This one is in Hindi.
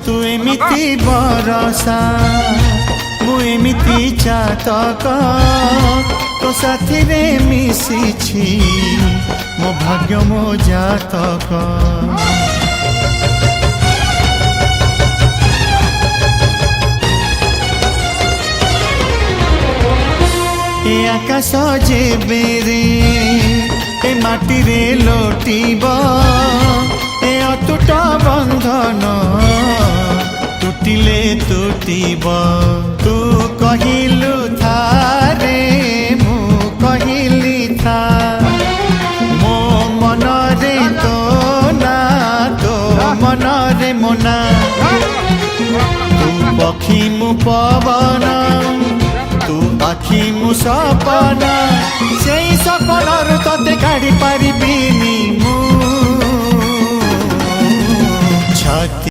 तू एमिति बरसा मु एमिति चातक तो साथी रे मिशिछि मो भाग्य मो जातक। ए आकाश जेबे रे ए माटी रे लोटिब ए अतुट बंधन टूटिले टूटिब। तू कहिलु थारे मु कहिली था मो मन रे तो ना तो मन रे मोना। तू पक्षी मु पवन तू आखि मु सपना से सपनार तते काढ़ी पारिबिनी मु छाती।